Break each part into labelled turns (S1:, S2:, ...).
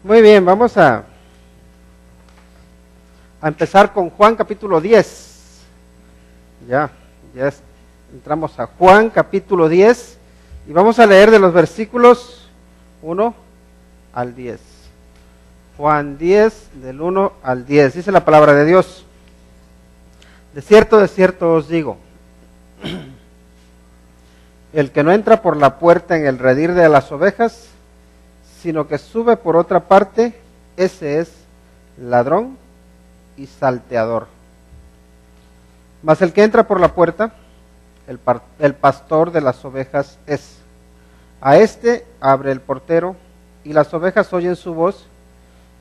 S1: Muy bien, vamos a empezar con Juan capítulo 10. Ya entramos a Juan capítulo 10 y vamos a leer de los versículos 1 al 10. Juan 10, del 1 al 10. Dice la palabra de Dios: de cierto os digo, el que no entra por la puerta en el redil de las ovejas, sino que sube por otra parte, ese es ladrón y salteador. Mas el que entra por la puerta, el pastor de las ovejas es. A este abre el portero, y las ovejas oyen su voz,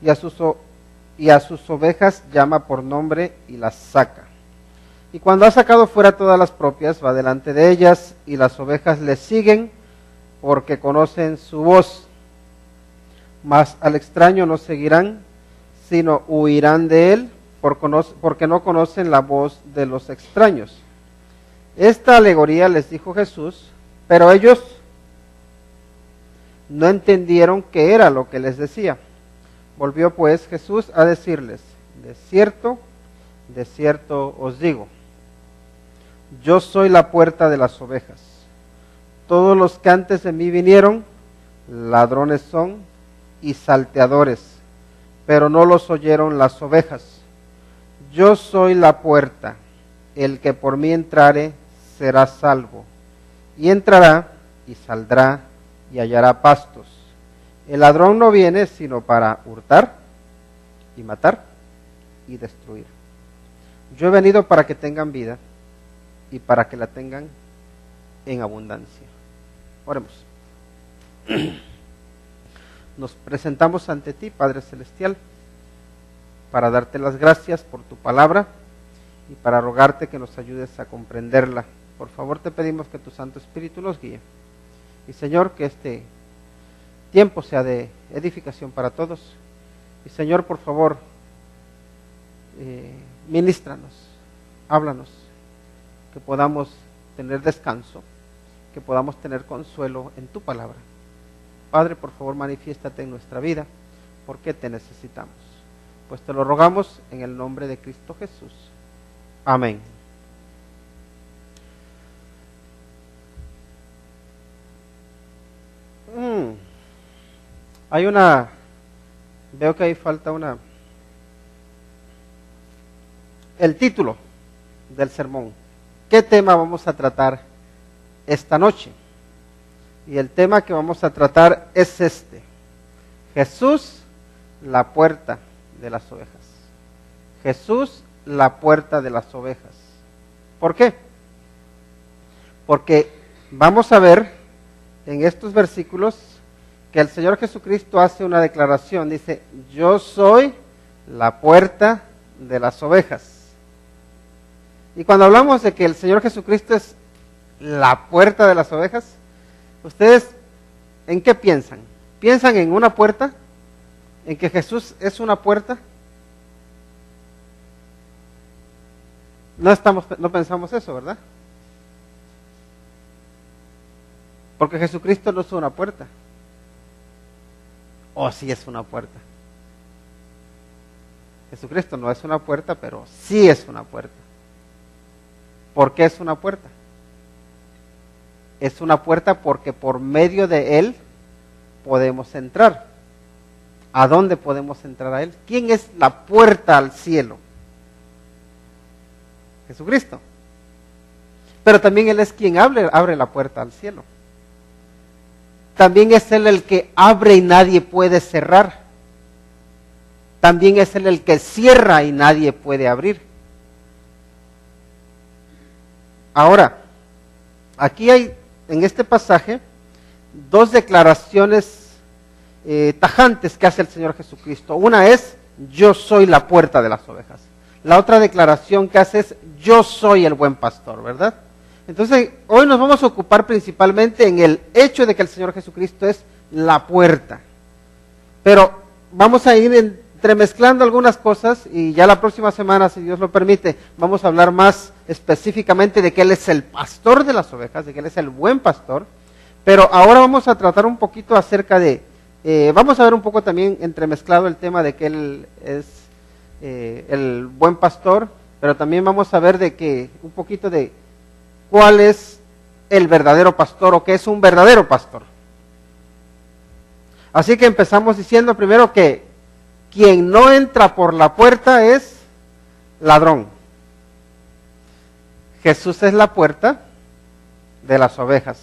S1: y a sus ovejas llama por nombre y las saca. Y cuando ha sacado fuera todas las propias, va delante de ellas, y las ovejas le siguen, porque conocen su voz. Mas al extraño no seguirán, sino huirán de él, porque no conocen la voz de los extraños. Esta alegoría les dijo Jesús, pero ellos no entendieron qué era lo que les decía. Volvió pues Jesús a decirles: de cierto os digo, yo soy la puerta de las ovejas. Todos los que antes de mí vinieron, ladrones son y salteadores, pero no los oyeron las ovejas. Yo soy la puerta, el que por mí entrare será salvo, y entrará y saldrá y hallará pastos. El ladrón no viene sino para hurtar y matar y destruir. Yo he venido para que tengan vida y para que la tengan en abundancia. Oremos. Nos presentamos ante ti, Padre Celestial, para darte las gracias por tu palabra y para rogarte que nos ayudes a comprenderla. Por favor, te pedimos que tu Santo Espíritu nos guíe. Y Señor, que este tiempo sea de edificación para todos. Y Señor, por favor, ministranos, háblanos, que podamos tener descanso, que podamos tener consuelo en tu palabra. Padre, por favor, manifiéstate en nuestra vida, porque te necesitamos. Pues te lo rogamos en el nombre de Cristo Jesús. Amén. Veo que ahí falta el título del sermón. ¿Qué tema vamos a tratar esta noche? Y el tema que vamos a tratar es este: Jesús, la puerta de las ovejas. Jesús, la puerta de las ovejas. ¿Por qué? Porque vamos a ver en estos versículos que el Señor Jesucristo hace una declaración. Dice: yo soy la puerta de las ovejas. Y cuando hablamos de que el Señor Jesucristo es la puerta de las ovejas, ¿ustedes en qué piensan? ¿Piensan en una puerta? ¿En que Jesús es una puerta? No pensamos eso, ¿verdad? Porque Jesucristo no es una puerta. ¿O sí es una puerta? Jesucristo no es una puerta, pero sí es una puerta. ¿Por qué es una puerta? Es una puerta porque por medio de Él podemos entrar. ¿A dónde podemos entrar a Él? ¿Quién es la puerta al cielo? Jesucristo. Pero también Él es quien abre la puerta al cielo. También es Él el que abre y nadie puede cerrar. También es Él el que cierra y nadie puede abrir. Ahora, aquí hay en este pasaje dos declaraciones tajantes que hace el Señor Jesucristo. Una es: yo soy la puerta de las ovejas. La otra declaración que hace es: yo soy el buen pastor, ¿verdad? Entonces, hoy nos vamos a ocupar principalmente en el hecho de que el Señor Jesucristo es la puerta. Pero vamos a ir entremezclando algunas cosas, y ya la próxima semana, si Dios lo permite, vamos a hablar más específicamente de que Él es el pastor de las ovejas, de que Él es el buen pastor. Pero ahora vamos a tratar un poquito acerca de Vamos a ver un poco también entremezclado el tema de que Él es el buen pastor, pero también vamos a ver de que un poquito de cuál es el verdadero pastor o qué es un verdadero pastor. Así que empezamos diciendo primero que quien no entra por la puerta es ladrón. Jesús es la puerta de las ovejas.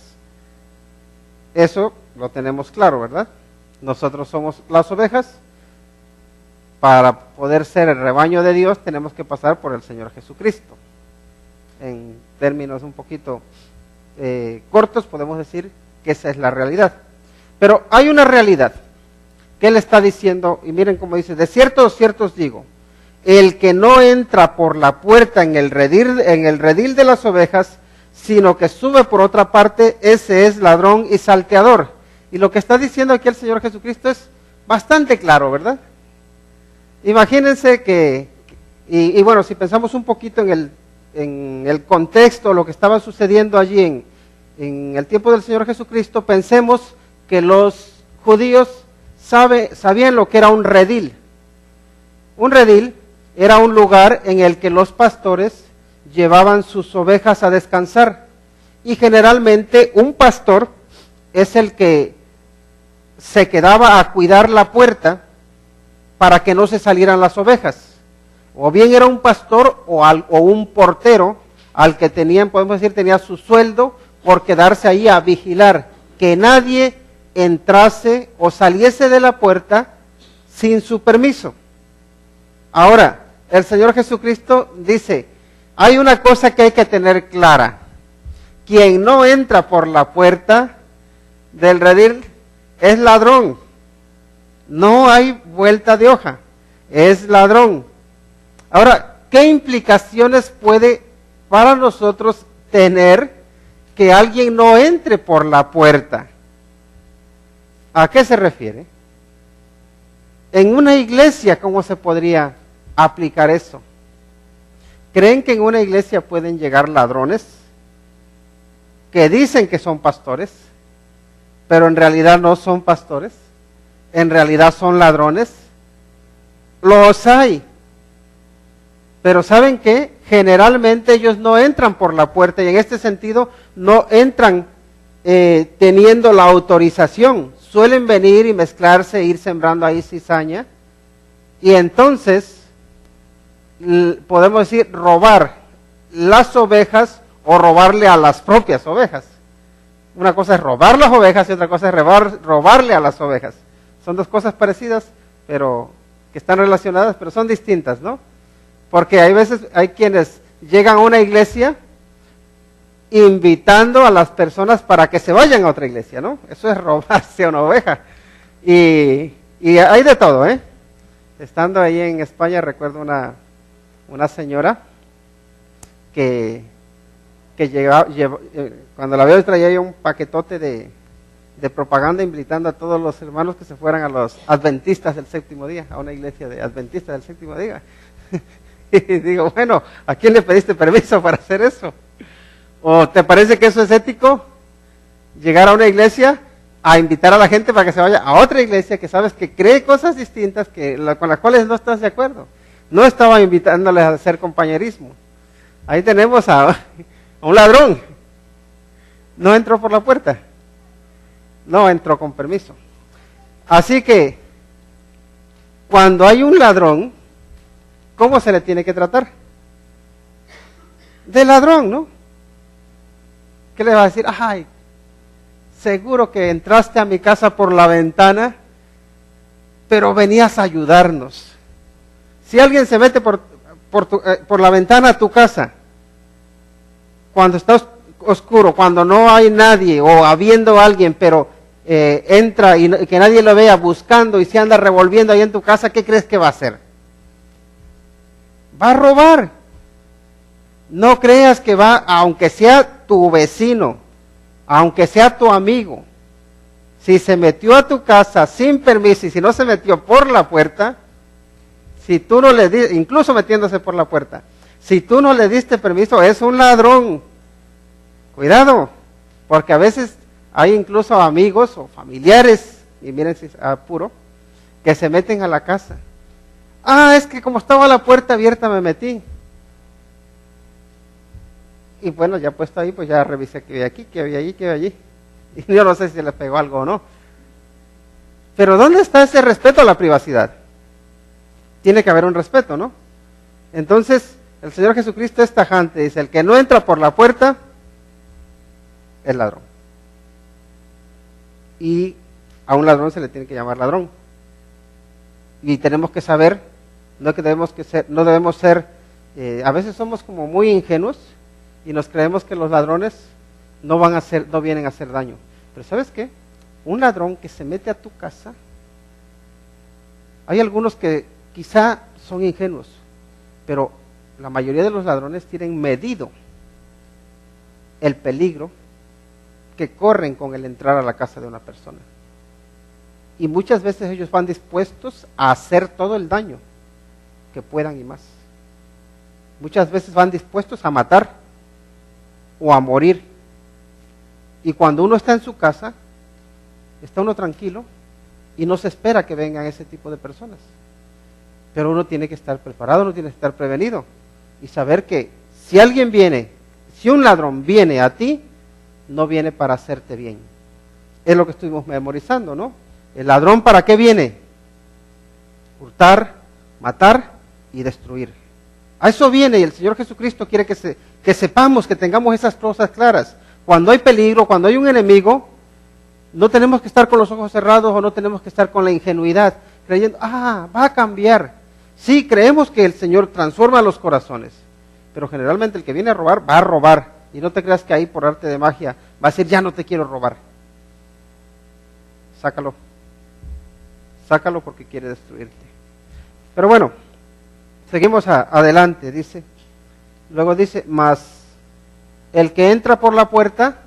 S1: Eso lo tenemos claro, ¿verdad? Nosotros somos las ovejas. Para poder ser el rebaño de Dios tenemos que pasar por el Señor Jesucristo. En términos un poquito cortos podemos decir que esa es la realidad. Pero hay una realidad que Él está diciendo, y miren cómo dice: de cierto os digo, el que no entra por la puerta en el redil de las ovejas, sino que sube por otra parte, ese es ladrón y salteador. Y lo que está diciendo aquí el Señor Jesucristo es bastante claro, ¿verdad? Imagínense que, y bueno, si pensamos un poquito en el contexto, lo que estaba sucediendo allí en el tiempo del Señor Jesucristo, pensemos que los judíos sabían lo que era un redil. Un redil era un lugar en el que los pastores llevaban sus ovejas a descansar. Y generalmente un pastor es el que se quedaba a cuidar la puerta para que no se salieran las ovejas. O bien era un pastor o un portero al que podemos decir, tenía su sueldo por quedarse ahí a vigilar que nadie entrase o saliese de la puerta sin su permiso. Ahora, el Señor Jesucristo dice, hay una cosa que hay que tener clara: quien no entra por la puerta del redil es ladrón. No hay vuelta de hoja, es ladrón. Ahora, ¿qué implicaciones puede para nosotros tener que alguien no entre por la puerta? ¿A qué se refiere? En una iglesia, ¿cómo se podría aplicar eso? ¿Creen que en una iglesia pueden llegar ladrones que dicen que son pastores, pero en realidad no son pastores? ¿En realidad son ladrones? Los hay. Pero ¿saben qué? Generalmente ellos no entran por la puerta, y en este sentido no entran teniendo la autorización. Suelen venir y mezclarse, ir sembrando ahí cizaña, y entonces podemos decir robar las ovejas o robarle a las propias ovejas. Una cosa es robar las ovejas y otra cosa es robarle a las ovejas. Son dos cosas parecidas, pero que están relacionadas, pero son distintas, ¿no? Porque hay quienes llegan a una iglesia invitando a las personas para que se vayan a otra iglesia, ¿no? Eso es robarse a una oveja. Y hay de todo, ¿eh? Estando ahí en España, recuerdo una señora que cuando la veo traía yo un paquetote de propaganda invitando a todos los hermanos que se fueran a los adventistas del séptimo día, a una iglesia de adventistas del séptimo día. Y digo, bueno, ¿a quién le pediste permiso para hacer eso? ¿O te parece que eso es ético? Llegar a una iglesia a invitar a la gente para que se vaya a otra iglesia que sabes que cree cosas distintas con las cuales no estás de acuerdo. No estaba invitándoles a hacer compañerismo. Ahí tenemos a un ladrón. No entró por la puerta. No entró con permiso. Así que, cuando hay un ladrón, ¿cómo se le tiene que tratar? De ladrón, ¿no? ¿Qué le va a decir? Ay, seguro que entraste a mi casa por la ventana, pero venías a ayudarnos. Si alguien se mete por la ventana a tu casa, cuando está oscuro, cuando no hay nadie o habiendo alguien, pero entra y que nadie lo vea buscando y se anda revolviendo ahí en tu casa, ¿qué crees que va a hacer? Va a robar. No creas que va, aunque sea tu vecino, aunque sea tu amigo, si se metió a tu casa sin permiso y si no se metió por la puerta, si tú no le diste, incluso metiéndose por la puerta, si tú no le diste permiso, es un ladrón. Cuidado, porque a veces hay incluso amigos o familiares y miren si apuro, que se meten a la casa. Ah, es que como estaba la puerta abierta me metí. Y bueno, ya puesto ahí, pues ya revisé que había aquí, que había allí, que había allí. Y yo no sé si les pegó algo o no. Pero ¿dónde está ese respeto a la privacidad? Tiene que haber un respeto, ¿no? Entonces, el Señor Jesucristo es tajante, dice, el que no entra por la puerta es ladrón. Y a un ladrón se le tiene que llamar ladrón. Y tenemos que saber, no debemos ser, a veces somos como muy ingenuos y nos creemos que los ladrones no vienen a hacer daño. Pero ¿sabes qué? Un ladrón que se mete a tu casa, hay algunos que quizá son ingenuos, pero la mayoría de los ladrones tienen medido el peligro que corren con el entrar a la casa de una persona. Y muchas veces ellos van dispuestos a hacer todo el daño que puedan y más. Muchas veces van dispuestos a matar o a morir. Y cuando uno está en su casa, está uno tranquilo y no se espera que vengan ese tipo de personas. Pero uno tiene que estar preparado, uno tiene que estar prevenido y saber que si alguien viene, si un ladrón viene a ti, no viene para hacerte bien. Es lo que estuvimos memorizando, ¿no? El ladrón, ¿para qué viene? Hurtar, matar y destruir. A eso viene, y el Señor Jesucristo quiere que sepamos, que tengamos esas cosas claras. Cuando hay peligro, cuando hay un enemigo, no tenemos que estar con los ojos cerrados o no tenemos que estar con la ingenuidad, creyendo, va a cambiar. Sí, creemos que el Señor transforma los corazones, pero generalmente el que viene a robar, va a robar. Y no te creas que ahí por arte de magia va a decir, ya no te quiero robar. Sácalo porque quiere destruirte. Pero bueno, seguimos adelante, dice. Luego dice, mas el que entra por la puerta,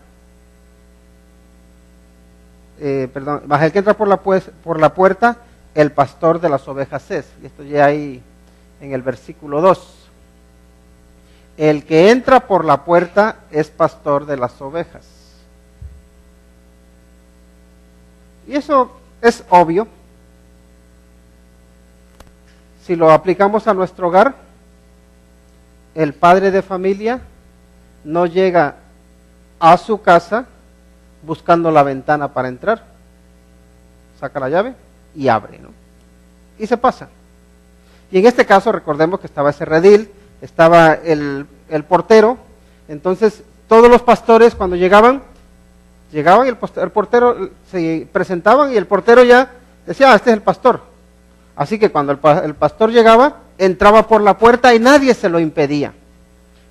S1: mas el que entra por la puerta, el pastor de las ovejas es. Y esto ya ahí en el versículo 2. El que entra por la puerta es pastor de las ovejas. Y eso es obvio. Si lo aplicamos a nuestro hogar, el padre de familia no llega a su casa buscando la ventana para entrar. Saca la llave y abre, ¿no? Y se pasa. Y en este caso recordemos que estaba ese redil, estaba el portero. Entonces todos los pastores cuando llegaban y el portero se presentaban y el portero ya decía, este es el pastor. Así que cuando el pastor llegaba, entraba por la puerta y nadie se lo impedía.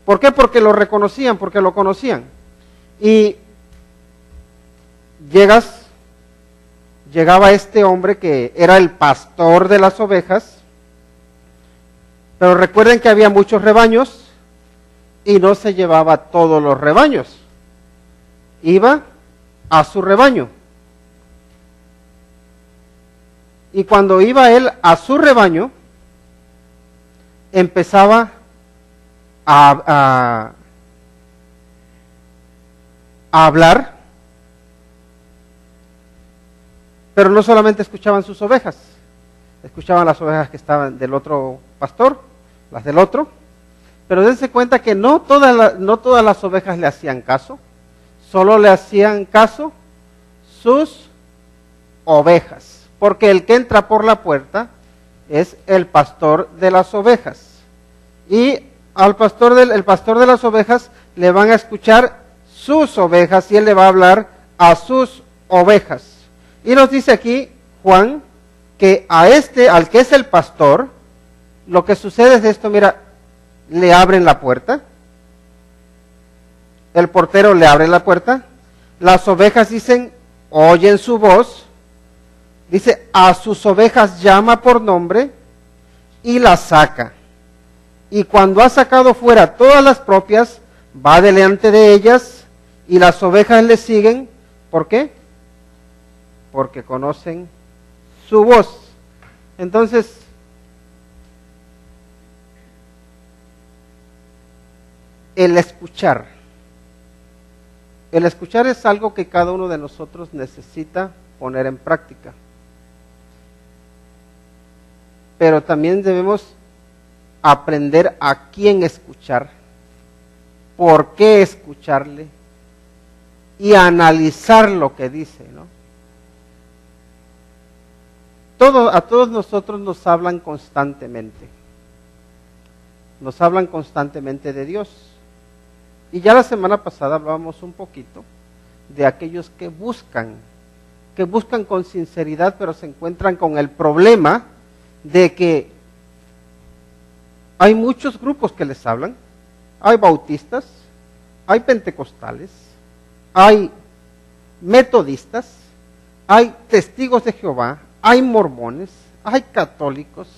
S1: ¿Por qué? Porque lo reconocían, porque lo conocían. Y llegaba este hombre que era el pastor de las ovejas, pero recuerden que había muchos rebaños y no se llevaba todos los rebaños. Iba a su rebaño. Y cuando iba él a su rebaño, empezaba a hablar, pero no solamente escuchaban sus ovejas, escuchaban las ovejas que estaban del otro pastor, las del otro, pero dense cuenta que no todas las ovejas le hacían caso, solo le hacían caso sus ovejas. Porque el que entra por la puerta es el pastor de las ovejas. Y el pastor de las ovejas le van a escuchar sus ovejas y él le va a hablar a sus ovejas. Y nos dice aquí Juan que al que es el pastor, lo que sucede es esto, mira, le abren la puerta, el portero le abre la puerta, las ovejas dicen, oyen su voz, dice, a sus ovejas llama por nombre y las saca. Y cuando ha sacado fuera todas las propias, va delante de ellas y las ovejas le siguen. ¿Por qué? Porque conocen su voz. Entonces, el escuchar es algo que cada uno de nosotros necesita poner en práctica. Pero también debemos aprender a quién escuchar, por qué escucharle y analizar lo que dice, ¿no? A todos nosotros nos hablan constantemente. Nos hablan constantemente de Dios. Y ya la semana pasada hablábamos un poquito de aquellos que buscan con sinceridad, pero se encuentran con el problema de que hay muchos grupos que les hablan. Hay bautistas, hay pentecostales, hay metodistas, hay testigos de Jehová, hay mormones, hay católicos,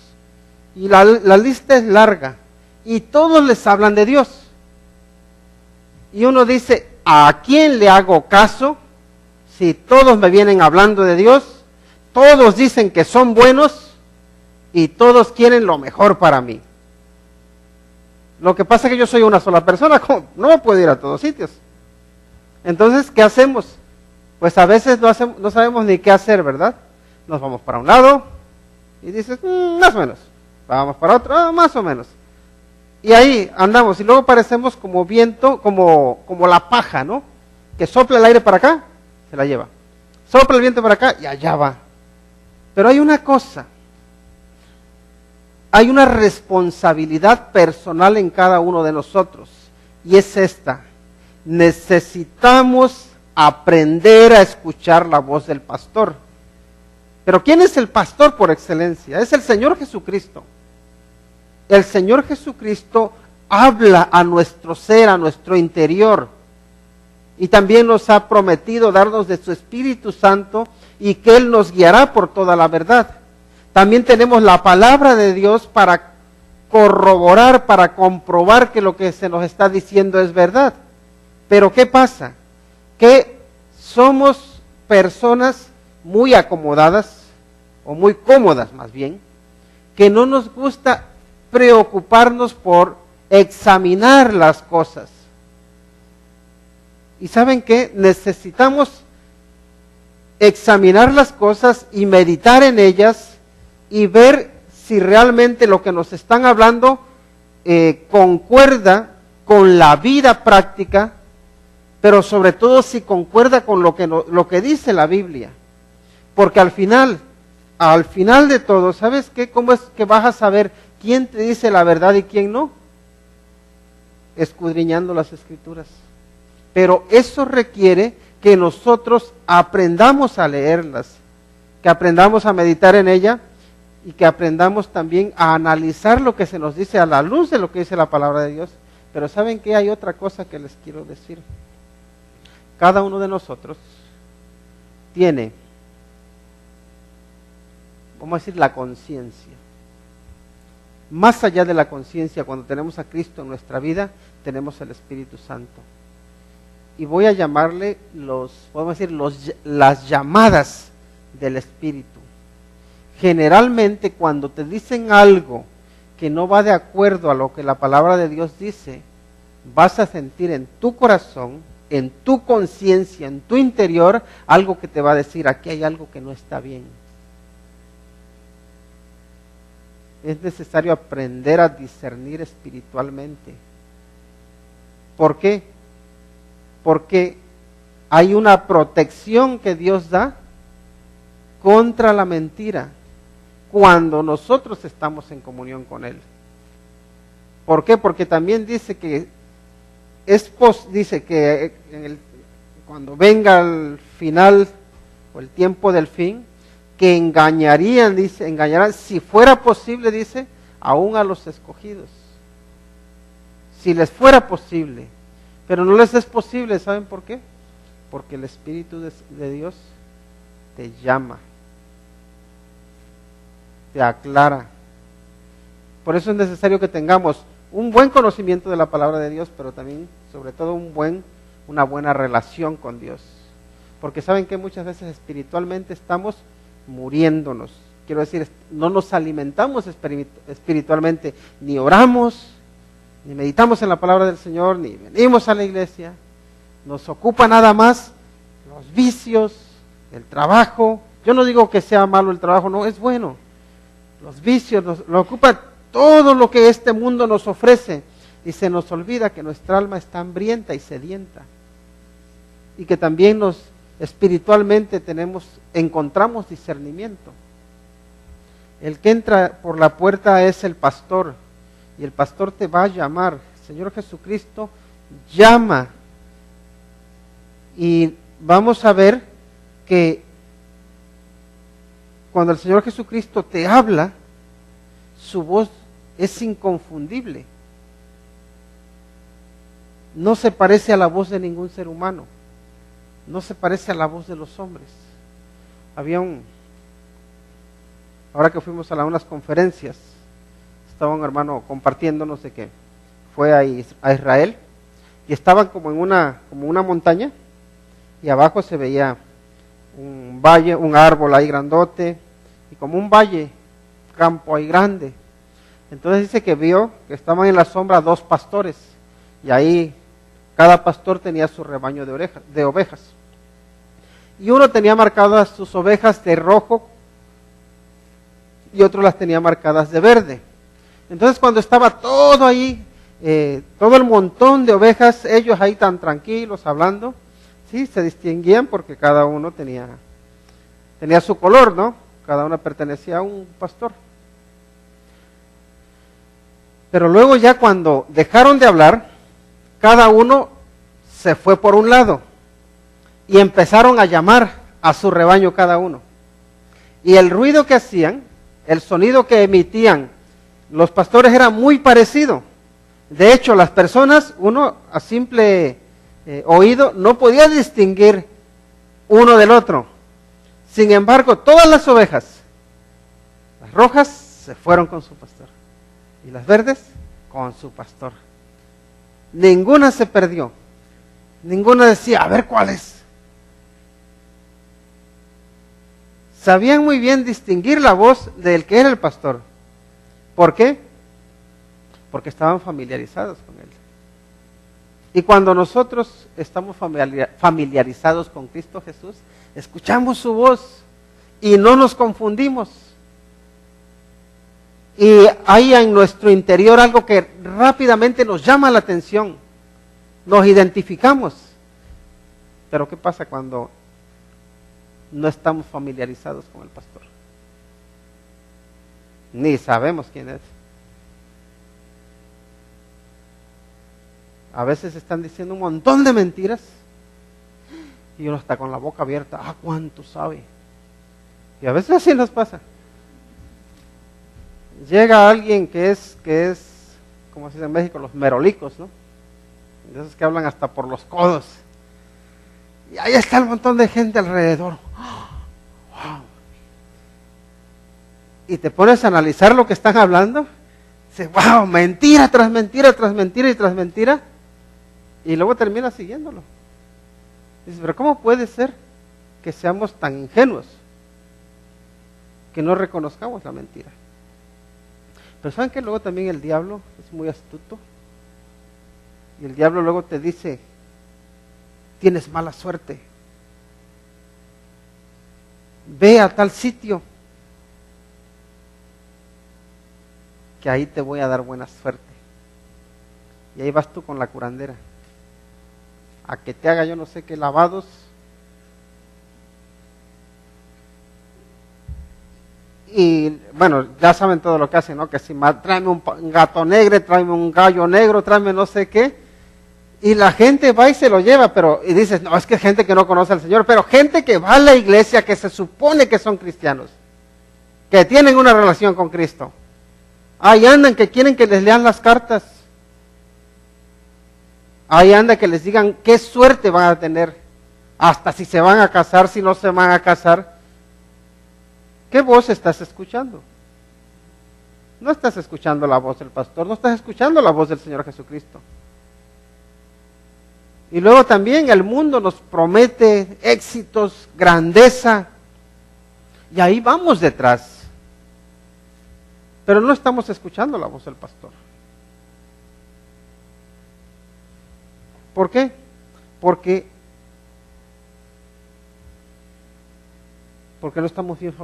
S1: y la lista es larga, y todos les hablan de Dios. Y uno dice, ¿a quién le hago caso si todos me vienen hablando de Dios? Todos dicen que son buenos y todos quieren lo mejor para mí. Lo que pasa es que yo soy una sola persona, no me puedo ir a todos sitios. Entonces, ¿qué hacemos? Pues a veces no sabemos ni qué hacer, ¿verdad? Nos vamos para un lado y dices, más o menos. Vamos para otro, más o menos. Y ahí andamos y luego parecemos como viento, como la paja, ¿no? Que sopla el aire para acá, se la lleva. Sopla el viento para acá y allá va. Pero hay una cosa. Hay una responsabilidad personal en cada uno de nosotros, y es esta: necesitamos aprender a escuchar la voz del pastor. Pero ¿quién es el pastor por excelencia? Es el Señor Jesucristo. El Señor Jesucristo habla a nuestro ser, a nuestro interior, y también nos ha prometido darnos de su Espíritu Santo y que Él nos guiará por toda la verdad. También tenemos la palabra de Dios para corroborar, para comprobar que lo que se nos está diciendo es verdad. Pero ¿qué pasa? Que somos personas muy acomodadas, o muy cómodas más bien, que no nos gusta preocuparnos por examinar las cosas. ¿Y saben qué? Necesitamos examinar las cosas y meditar en ellas, y ver si realmente lo que nos están hablando concuerda con la vida práctica, pero sobre todo si concuerda con lo que dice la Biblia. Porque al final de todo, ¿sabes qué? ¿Cómo es que vas a saber quién te dice la verdad y quién no? Escudriñando las Escrituras. Pero eso requiere que nosotros aprendamos a leerlas, que aprendamos a meditar en ella, y que aprendamos también a analizar lo que se nos dice a la luz de lo que dice la palabra de Dios. Pero ¿saben qué? Hay otra cosa que les quiero decir. Cada uno de nosotros tiene, vamos a decir, la conciencia. Más allá de la conciencia, cuando tenemos a Cristo en nuestra vida, tenemos el Espíritu Santo. Y voy a llamarle las llamadas del Espíritu. Generalmente cuando te dicen algo que no va de acuerdo a lo que la palabra de Dios dice, vas a sentir en tu corazón, en tu conciencia, en tu interior, algo que te va a decir, aquí hay algo que no está bien. Es necesario aprender a discernir espiritualmente. ¿Por qué? Porque hay una protección que Dios da contra la mentira cuando nosotros estamos en comunión con Él. ¿Por qué? Porque también dice que cuando venga el final o el tiempo del fin, que engañarán, si fuera posible, dice, aún a los escogidos. Si les fuera posible, pero no les es posible, ¿saben por qué? Porque el Espíritu de Dios te llama, te aclara. Por eso es necesario que tengamos un buen conocimiento de la palabra de Dios, pero también, sobre todo, una buena relación con Dios. Porque saben que muchas veces espiritualmente estamos muriéndonos. Quiero decir, no nos alimentamos espiritualmente, ni oramos, ni meditamos en la palabra del Señor, ni venimos a la iglesia. Nos ocupa nada más los vicios, el trabajo. Yo no digo que sea malo el trabajo, no, es bueno. Los vicios, lo ocupa todo lo que este mundo nos ofrece. Y se nos olvida que nuestra alma está hambrienta y sedienta. Y que también espiritualmente encontramos discernimiento. El que entra por la puerta es el pastor. Y el pastor te va a llamar. El Señor Jesucristo llama. Y vamos a ver que cuando el Señor Jesucristo te habla, su voz es inconfundible. No se parece a la voz de ningún ser humano. No se parece a la voz de los hombres. Ahora que fuimos a unas conferencias, estaba un hermano compartiéndonos de que fue a Israel y estaban como en una montaña y abajo se veía un valle, un árbol ahí grandote y como un valle, campo ahí grande. Entonces dice que vio que estaban en la sombra 2 pastores y ahí cada pastor tenía su rebaño de ovejas. Y uno tenía marcadas sus ovejas de rojo y otro las tenía marcadas de verde. Entonces cuando estaba todo ahí, todo el montón de ovejas, ellos ahí tan tranquilos hablando, sí, se distinguían porque cada uno tenía su color, ¿no? Cada uno pertenecía a un pastor. Pero luego ya cuando dejaron de hablar, cada uno se fue por un lado y empezaron a llamar a su rebaño cada uno. Y el ruido que hacían, el sonido que emitían los pastores era muy parecido. De hecho, las personas, uno a simple oído, no podía distinguir uno del otro. Sin embargo, todas las ovejas, las rojas se fueron con su pastor y las verdes con su pastor. Ninguna se perdió. Ninguna decía, a ver cuál es. Sabían muy bien distinguir la voz del que era el pastor. ¿Por qué? Porque estaban familiarizados con él. Y cuando nosotros estamos familiarizados con Cristo Jesús, escuchamos su voz y no nos confundimos. Y hay en nuestro interior algo que rápidamente nos llama la atención. Nos identificamos. Pero ¿qué pasa cuando no estamos familiarizados con el pastor? Ni sabemos quién es. A veces están diciendo un montón de mentiras y uno está con la boca abierta. Ah, ¿cuánto sabe? Y a veces así nos pasa. Llega alguien que es, como se dice en México, los merolicos, ¿no? De esos que hablan hasta por los codos. Y ahí está el montón de gente alrededor. ¡Wow! Y te pones a analizar lo que están hablando. Dices, wow, mentira tras mentira, tras mentira y tras mentira. Y luego terminas siguiéndolo. Dices, pero ¿cómo puede ser que seamos tan ingenuos que no reconozcamos la mentira? Pero ¿saben que luego también el diablo es muy astuto? Y el diablo luego te dice, tienes mala suerte. Ve a tal sitio, que ahí te voy a dar buena suerte. Y ahí vas tú con la curandera, a que te haga yo no sé qué lavados. Y bueno, ya saben todo lo que hacen, ¿no? Que si tráeme un gato negro, tráeme un gallo negro, tráeme no sé qué. Y la gente va y se lo lleva, y dices, no, es que gente que no conoce al Señor, pero gente que va a la iglesia, que se supone que son cristianos, que tienen una relación con Cristo. Ahí andan que quieren que les lean las cartas. Ahí anda que les digan qué suerte van a tener, hasta si se van a casar, si no se van a casar. ¿Qué voz estás escuchando? No estás escuchando la voz del pastor, no estás escuchando la voz del Señor Jesucristo. Y luego también el mundo nos promete éxitos, grandeza, y ahí vamos detrás. Pero no estamos escuchando la voz del pastor. ¿Por qué? Porque porque no estamos bien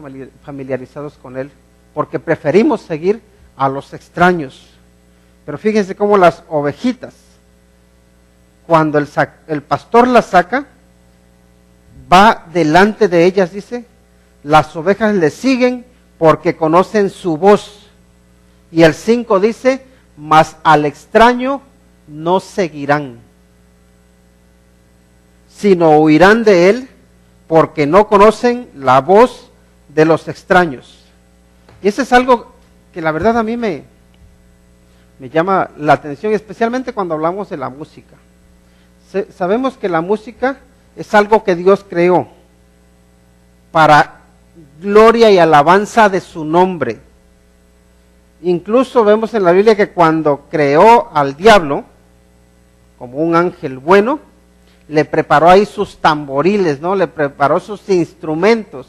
S1: familiarizados con Él, porque preferimos seguir a los extraños. Pero fíjense cómo las ovejitas, cuando el pastor las saca, va delante de ellas, dice, las ovejas le siguen porque conocen su voz. Y el 5 dice, mas al extraño no seguirán, sino huirán de él, porque no conocen la voz de los extraños. Y eso es algo que la verdad a mí me llama la atención, especialmente cuando hablamos de la música. Sabemos que la música es algo que Dios creó para gloria y alabanza de su nombre. Incluso vemos en la Biblia que cuando creó al diablo, como un ángel bueno, le preparó ahí sus tamboriles, ¿no? Le preparó sus instrumentos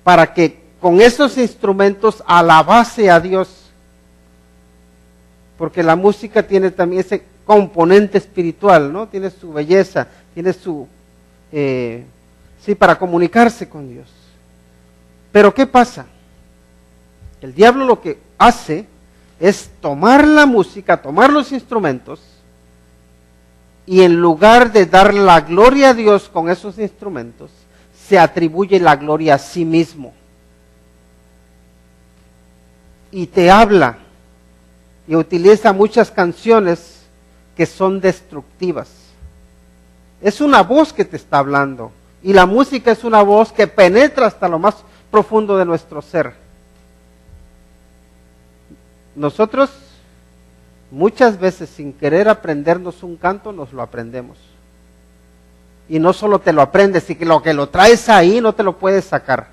S1: para que con esos instrumentos alabase a Dios. Porque la música tiene también ese componente espiritual, ¿no? Tiene su belleza, tiene su, para comunicarse con Dios. Pero ¿qué pasa? El diablo lo que hace es tomar la música, tomar los instrumentos, y en lugar de dar la gloria a Dios con esos instrumentos, se atribuye la gloria a sí mismo. Y te habla y utiliza muchas canciones que son destructivas. Es una voz que te está hablando, y la música es una voz que penetra hasta lo más profundo de nuestro ser. Nosotros muchas veces sin querer aprendernos un canto nos lo aprendemos. Y no solo te lo aprendes, sino que lo traes ahí no te lo puedes sacar.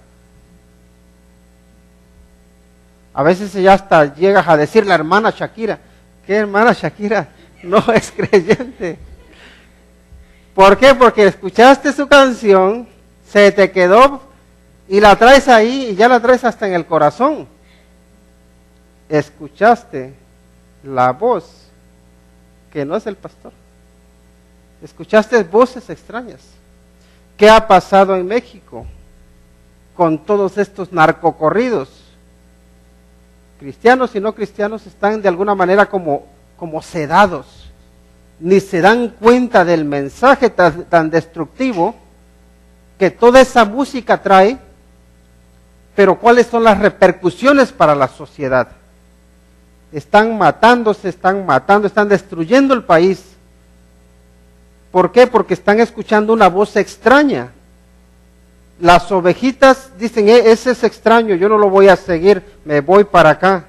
S1: A veces ya hasta llegas a decir la hermana Shakira. ¿Qué hermana Shakira? No es creyente. ¿Por qué? Porque escuchaste su canción, se te quedó y la traes ahí y ya la traes hasta en el corazón. Escuchaste la voz que no es el pastor. Escuchaste voces extrañas. ¿Qué ha pasado en México con todos estos narcocorridos? Cristianos y no cristianos están de alguna manera como sedados, ni se dan cuenta del mensaje tan destructivo que toda esa música trae, pero cuáles son las repercusiones para la sociedad. Están matándose, están destruyendo el país. ¿Por qué? Porque están escuchando una voz extraña. Las ovejitas dicen, ese es extraño, yo no lo voy a seguir, me voy para acá.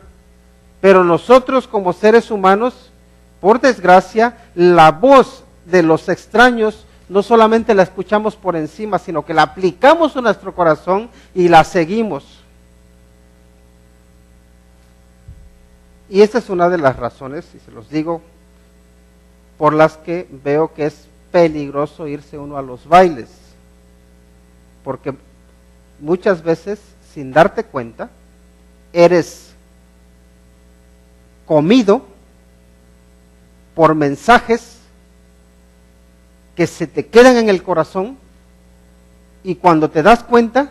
S1: Pero nosotros como seres humanos, por desgracia, la voz de los extraños no solamente la escuchamos por encima, sino que la aplicamos en nuestro corazón y la seguimos. Y esta es una de las razones, y se los digo, por las que veo que es peligroso irse uno a los bailes. Porque muchas veces, sin darte cuenta, eres comido por mensajes que se te quedan en el corazón, y cuando te das cuenta,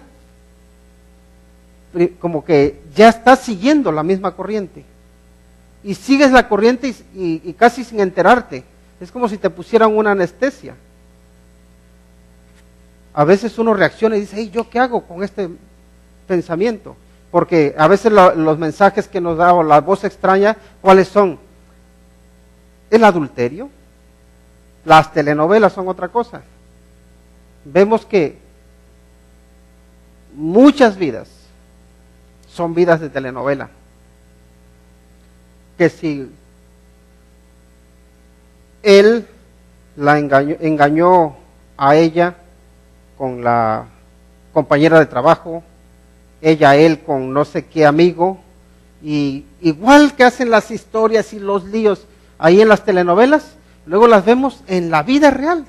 S1: como que ya estás siguiendo la misma corriente. Y sigues la corriente y casi sin enterarte. Es como si te pusieran una anestesia. A veces uno reacciona y dice, hey, ¿yo qué hago con este pensamiento? Porque a veces los mensajes que nos da o la voz extraña, ¿cuáles son? El adulterio. Las telenovelas son otra cosa. Vemos que muchas vidas son vidas de telenovela. Que si él la engañó a ella con la compañera de trabajo, ella a él con no sé qué amigo, y igual que hacen las historias y los líos ahí en las telenovelas, luego las vemos en la vida real.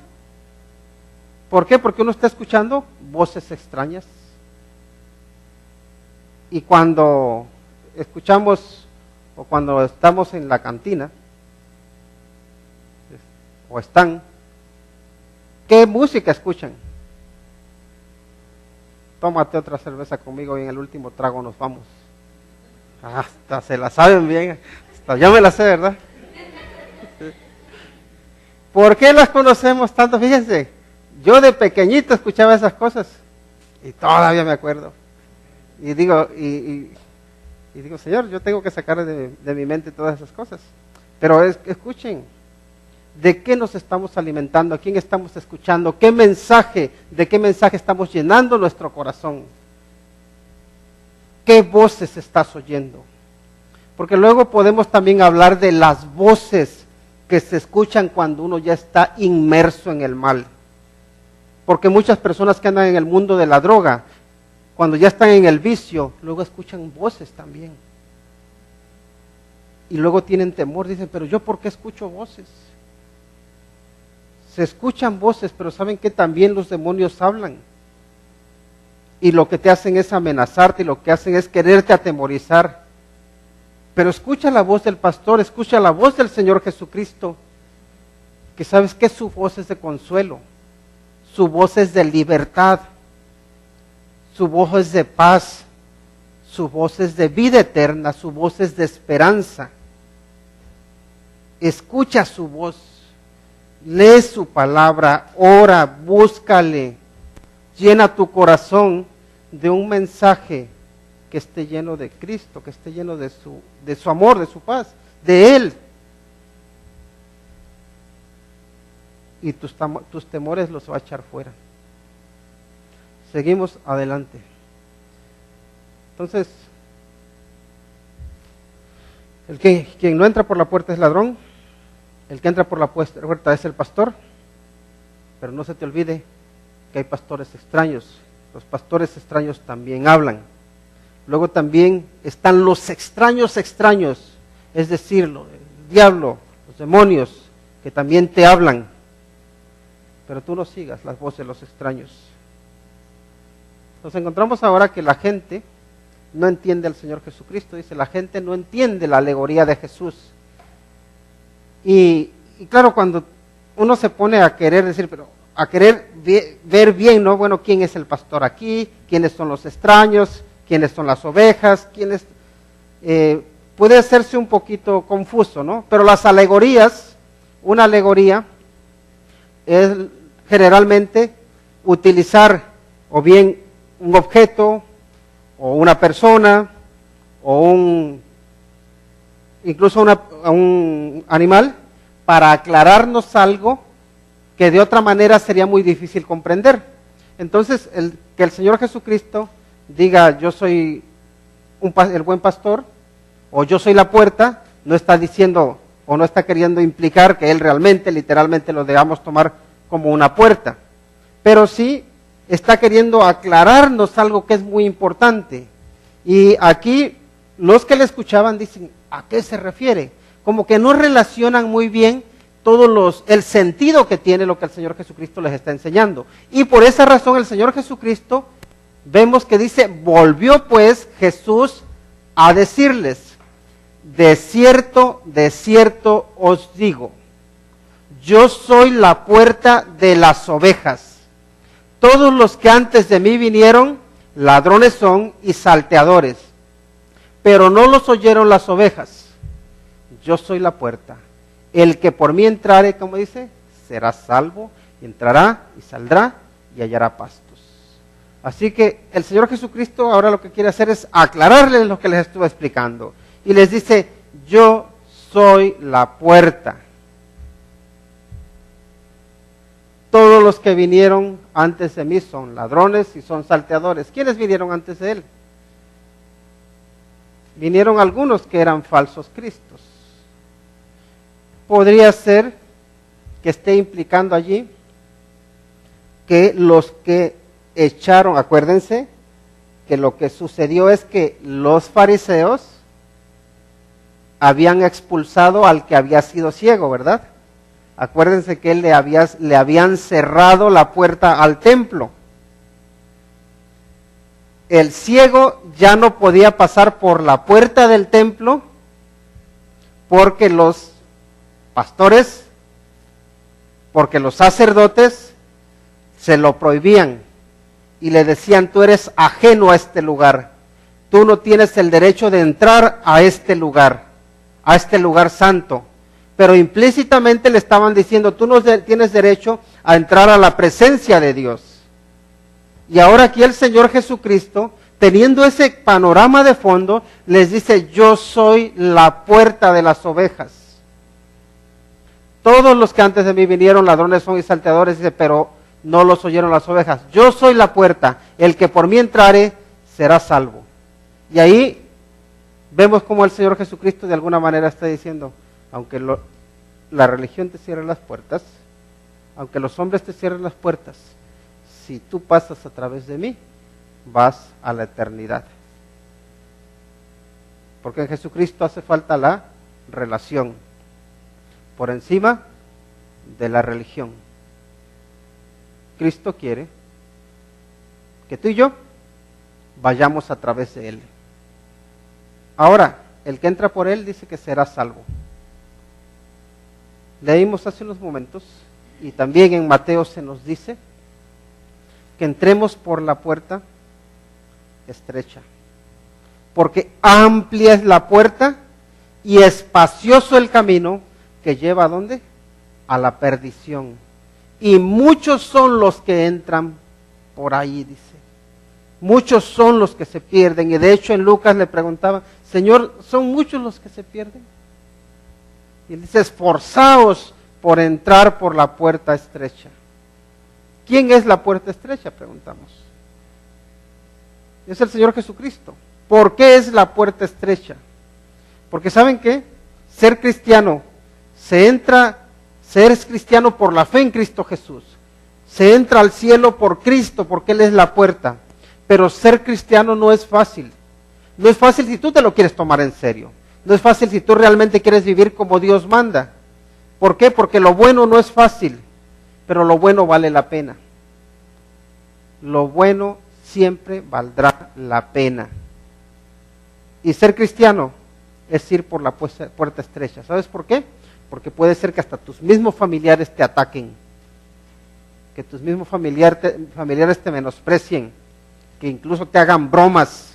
S1: ¿Por qué? Porque uno está escuchando voces extrañas. Y cuando escuchamos o cuando estamos en la cantina, o están, ¿qué música escuchan? tómate otra cerveza conmigo y en el último trago nos vamos. Hasta se la saben bien, hasta yo me la sé, ¿verdad? ¿Por qué las conocemos tanto? Fíjense, yo de pequeñito escuchaba esas cosas y todavía me acuerdo. Y digo, digo, Señor, yo tengo que sacar de mi mente todas esas cosas. Pero escuchen, ¿de qué nos estamos alimentando? ¿A quién estamos escuchando? ¿De qué mensaje estamos llenando nuestro corazón? ¿Qué voces estás oyendo? Porque luego podemos también hablar de las voces que se escuchan cuando uno ya está inmerso en el mal. Porque muchas personas que andan en el mundo de la droga, cuando ya están en el vicio, luego escuchan voces también. Y luego tienen temor, dicen, pero yo ¿por qué escucho voces? Se escuchan voces, pero ¿saben que también los demonios hablan? Y lo que te hacen es amenazarte, y lo que hacen es quererte atemorizar. Pero escucha la voz del pastor, escucha la voz del Señor Jesucristo, que sabes que su voz es de consuelo, su voz es de libertad, su voz es de paz, su voz es de vida eterna, su voz es de esperanza. Escucha su voz, lee su palabra, ora, búscale, llena tu corazón de un mensaje que esté lleno de Cristo, que esté lleno de su amor, de su paz, de Él. Y tus temores los va a echar fuera. Seguimos adelante. Entonces, quien no entra por la puerta es ladrón, el que entra por la puerta es el pastor, pero no se te olvide que hay pastores extraños. Los pastores extraños también hablan. Luego también están los extraños, es decir, el diablo, los demonios, que también te hablan. Pero tú no sigas las voces de los extraños. Nos encontramos ahora que la gente no entiende al Señor Jesucristo. Dice, la gente no entiende la alegoría de Jesús. Y claro, cuando uno se pone a querer decir, pero a querer ver bien, ¿no? Bueno, ¿quién es el pastor aquí? ¿Quiénes son los extraños? ¿Quiénes son las ovejas? Puede hacerse un poquito confuso, ¿no? Pero las alegorías, una alegoría es generalmente utilizar o bien un objeto, o una persona, o incluso un animal, para aclararnos algo que de otra manera sería muy difícil comprender. Entonces, que el Señor Jesucristo diga, yo soy el buen pastor, o yo soy la puerta, no está diciendo, o no está queriendo implicar que Él realmente, literalmente lo debamos tomar como una puerta, pero sí está queriendo aclararnos algo que es muy importante. Y aquí los que le escuchaban dicen, ¿a qué se refiere? Como que no relacionan muy bien el sentido que tiene lo que el Señor Jesucristo les está enseñando. Y por esa razón el Señor Jesucristo, vemos que dice, volvió pues Jesús a decirles, de cierto os digo, yo soy la puerta de las ovejas. Todos los que antes de mí vinieron, ladrones son y salteadores, pero no los oyeron las ovejas. Yo soy la puerta. El que por mí entrare, como dice, será salvo, y entrará y saldrá y hallará pastos. Así que el Señor Jesucristo ahora lo que quiere hacer es aclararles lo que les estuve explicando. Y les dice, yo soy la puerta. Todos los que vinieron antes de mí son ladrones y son salteadores. ¿Quiénes vinieron antes de Él? Vinieron algunos que eran falsos cristos. Podría ser que esté implicando allí que los que echaron, acuérdense que lo que sucedió es que los fariseos habían expulsado al que había sido ciego, ¿verdad? Acuérdense que le habían cerrado la puerta al templo. El ciego ya no podía pasar por la puerta del templo porque los pastores, porque los sacerdotes se lo prohibían. y le decían, tú eres ajeno a este lugar, tú no tienes el derecho de entrar a este lugar santo. Pero implícitamente le estaban diciendo, tú no tienes derecho a entrar a la presencia de Dios. Y ahora aquí el Señor Jesucristo, teniendo ese panorama de fondo, les dice, yo soy la puerta de las ovejas. Todos los que antes de mí vinieron ladrones son y salteadores, dice, pero no los oyeron las ovejas. Yo soy la puerta, el que por mí entrare será salvo. Y ahí vemos como el Señor Jesucristo de alguna manera está diciendo, aunque la religión te cierre las puertas, aunque los hombres te cierren las puertas, si tú pasas a través de mí, vas a la eternidad. Porque en Jesucristo hace falta la relación por encima de la religión. Cristo quiere que tú y yo vayamos a través de Él. Ahora, el que entra por Él dice que será salvo. Leímos hace unos momentos, y también en Mateo se nos dice, que entremos por la puerta estrecha, porque amplia es la puerta y espacioso el camino que lleva ¿a dónde? A la perdición. Y muchos son los que entran por ahí, dice. Muchos son los que se pierden. Y de hecho en Lucas le preguntaba, Señor, ¿son muchos los que se pierden? Y él dice, esforzaos por entrar por la puerta estrecha. ¿Quién es la puerta estrecha? Preguntamos. Es el Señor Jesucristo. ¿Por qué es la puerta estrecha? Porque ¿saben qué? Ser cristiano, ser cristiano por la fe en Cristo Jesús. Se entra al cielo por Cristo, porque Él es la puerta. Pero ser cristiano no es fácil. No es fácil si tú te lo quieres tomar en serio. No es fácil si tú realmente quieres vivir como Dios manda. ¿Por qué? Porque lo bueno no es fácil, pero lo bueno vale la pena. Lo bueno siempre valdrá la pena. Y ser cristiano es ir por la puerta estrecha. ¿Sabes por qué? Porque puede ser que hasta tus mismos familiares te ataquen, que tus mismos familiares te menosprecien, que incluso te hagan bromas.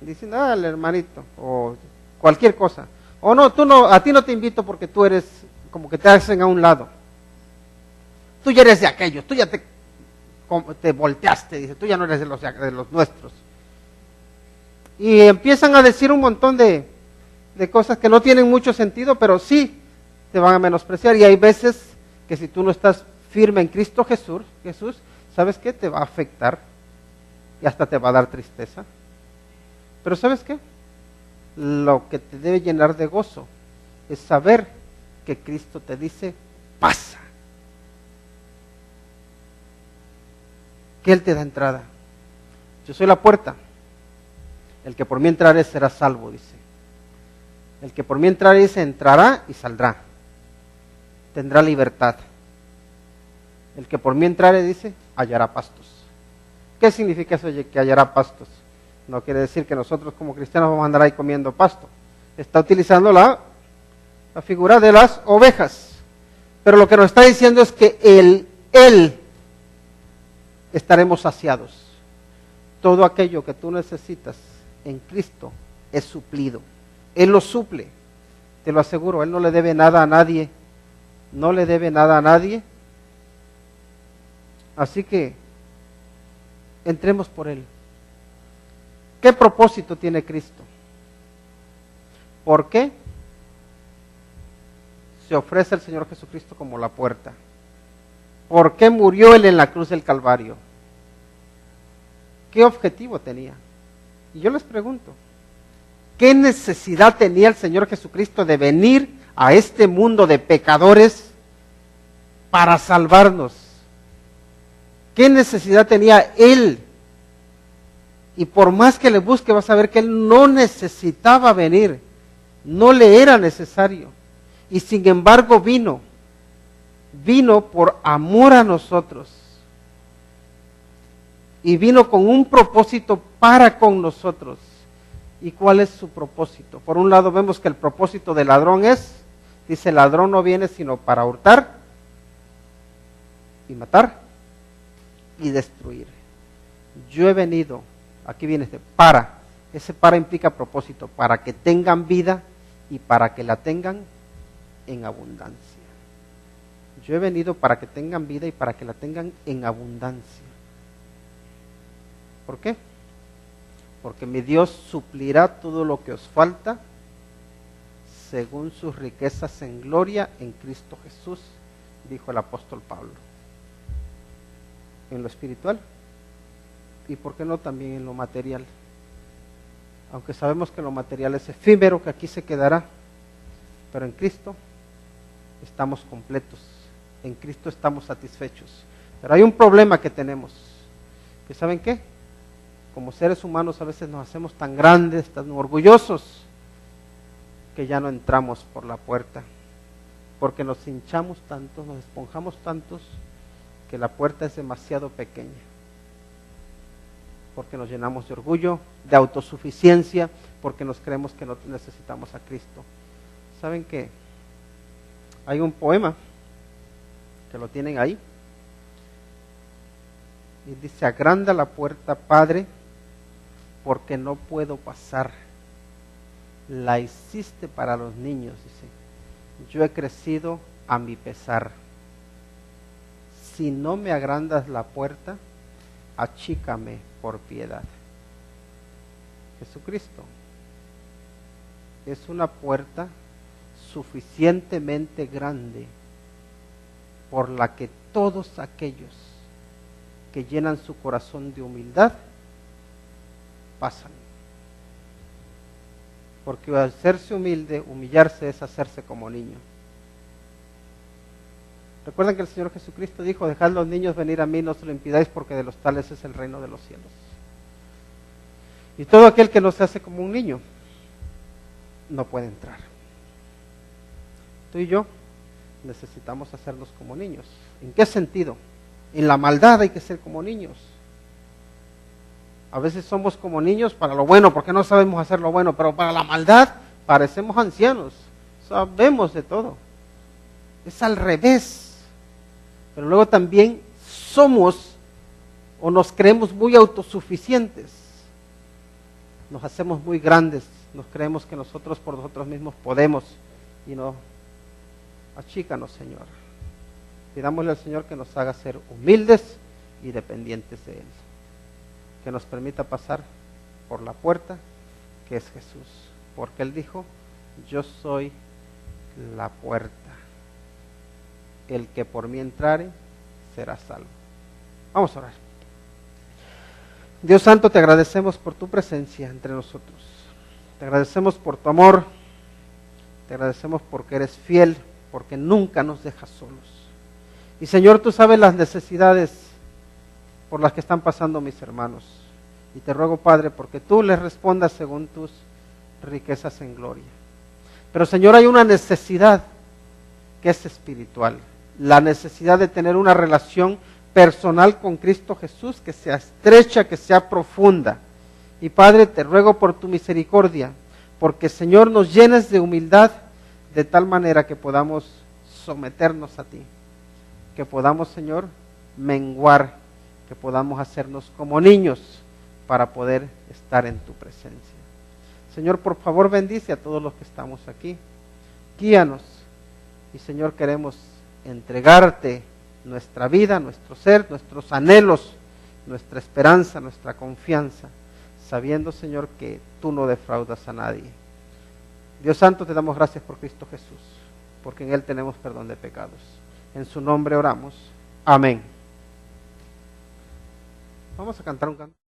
S1: Dicen, dale hermanito, o cualquier cosa. O no, a ti no te invito porque tú eres, como que te hacen a un lado. Tú ya eres de aquellos, tú ya te volteaste, dice, tú ya no eres de los nuestros. Y empiezan a decir un montón de cosas que no tienen mucho sentido, pero sí te van a menospreciar. Y hay veces que si tú no estás firme en Cristo Jesús, ¿sabes qué? Te va a afectar y hasta te va a dar tristeza. Pero ¿sabes qué? Lo que te debe llenar de gozo es saber que Cristo te dice, pasa. Que Él te da entrada. Yo soy la puerta. El que por mí entrare será salvo, dice. El que por mí entrare, dice, entrará y saldrá. Tendrá libertad. El que por mí entrare, dice, hallará pastos. ¿Qué significa eso de que hallará pastos? No quiere decir que nosotros como cristianos vamos a andar ahí comiendo pasto. Está utilizando la figura de las ovejas. Pero lo que nos está diciendo es que Él estaremos saciados. Todo aquello que tú necesitas en Cristo es suplido. Él lo suple, te lo aseguro. Él no le debe nada a nadie. No le debe nada a nadie. Así que entremos por Él. ¿Qué propósito tiene Cristo? ¿Por qué se ofrece el Señor Jesucristo como la puerta? ¿Por qué murió Él en la cruz del Calvario? ¿Qué objetivo tenía? Y yo les pregunto, ¿qué necesidad tenía el Señor Jesucristo de venir a este mundo de pecadores para salvarnos? ¿Qué necesidad tenía Él? Y por más que le busque, vas a ver que Él no necesitaba venir, no le era necesario. Y sin embargo vino por amor a nosotros. Y vino con un propósito para con nosotros. ¿Y cuál es su propósito? Por un lado vemos que el propósito del ladrón dice, el ladrón no viene sino para hurtar y matar y destruir. Yo he venido, aquí viene para, ese para implica propósito, para que tengan vida y para que la tengan en abundancia. Yo he venido para que tengan vida y para que la tengan en abundancia. ¿Por qué? Porque mi Dios suplirá todo lo que os falta según sus riquezas en gloria en Cristo Jesús, dijo el apóstol Pablo. En lo espiritual y por qué no también en lo material. Aunque sabemos que lo material es efímero, que aquí se quedará, pero en Cristo estamos completos, en Cristo estamos satisfechos. Pero hay un problema que tenemos, que ¿saben qué? Como seres humanos a veces nos hacemos tan grandes, tan orgullosos, que ya no entramos por la puerta, porque nos hinchamos tanto, nos esponjamos tantos, que la puerta es demasiado pequeña, porque nos llenamos de orgullo, de autosuficiencia, porque nos creemos que no necesitamos a Cristo. ¿Saben qué? Hay un poema, que lo tienen ahí, y dice: agranda la puerta, Padre, porque no puedo pasar. La hiciste para los niños, dice. Yo he crecido a mi pesar. Si no me agrandas la puerta, achícame por piedad. Jesucristo es una puerta suficientemente grande por la que todos aquellos que llenan su corazón de humildad pasan. Porque hacerse humilde, humillarse es hacerse como niño. Recuerden que el Señor Jesucristo dijo: dejad los niños venir a mí, no se lo impidáis, porque de los tales es el reino de los cielos. Y todo aquel que no se hace como un niño no puede entrar. Tú y yo necesitamos hacernos como niños. ¿En qué sentido? En la maldad hay que ser como niños. A veces somos como niños para lo bueno, porque no sabemos hacer lo bueno, pero para la maldad parecemos ancianos, sabemos de todo. Es al revés. Pero luego también somos o nos creemos muy autosuficientes. Nos hacemos muy grandes, nos creemos que nosotros por nosotros mismos podemos y no. Achícanos, Señor. Pidámosle al Señor que nos haga ser humildes y dependientes de Él. Que nos permita pasar por la puerta que es Jesús. Porque Él dijo: yo soy la puerta. El que por mí entrare será salvo. Vamos a orar. Dios Santo, te agradecemos por tu presencia entre nosotros. Te agradecemos por tu amor. Te agradecemos porque eres fiel, porque nunca nos dejas solos. Y Señor, tú sabes las necesidades por las que están pasando mis hermanos. Y te ruego, Padre, porque tú les respondas según tus riquezas en gloria. Pero Señor, hay una necesidad que es espiritual. La necesidad de tener una relación personal con Cristo Jesús que sea estrecha, que sea profunda. Y Padre, te ruego por tu misericordia, porque Señor, nos llenes de humildad de tal manera que podamos someternos a ti, que podamos, Señor, menguar, que podamos hacernos como niños para poder estar en tu presencia. Señor, por favor, bendice a todos los que estamos aquí, guíanos, y Señor, queremos entregarte nuestra vida, nuestro ser, nuestros anhelos, nuestra esperanza, nuestra confianza, sabiendo, Señor, que tú no defraudas a nadie. Dios Santo, te damos gracias por Cristo Jesús, porque en Él tenemos perdón de pecados. En su nombre oramos. Amén. Vamos a cantar un canto.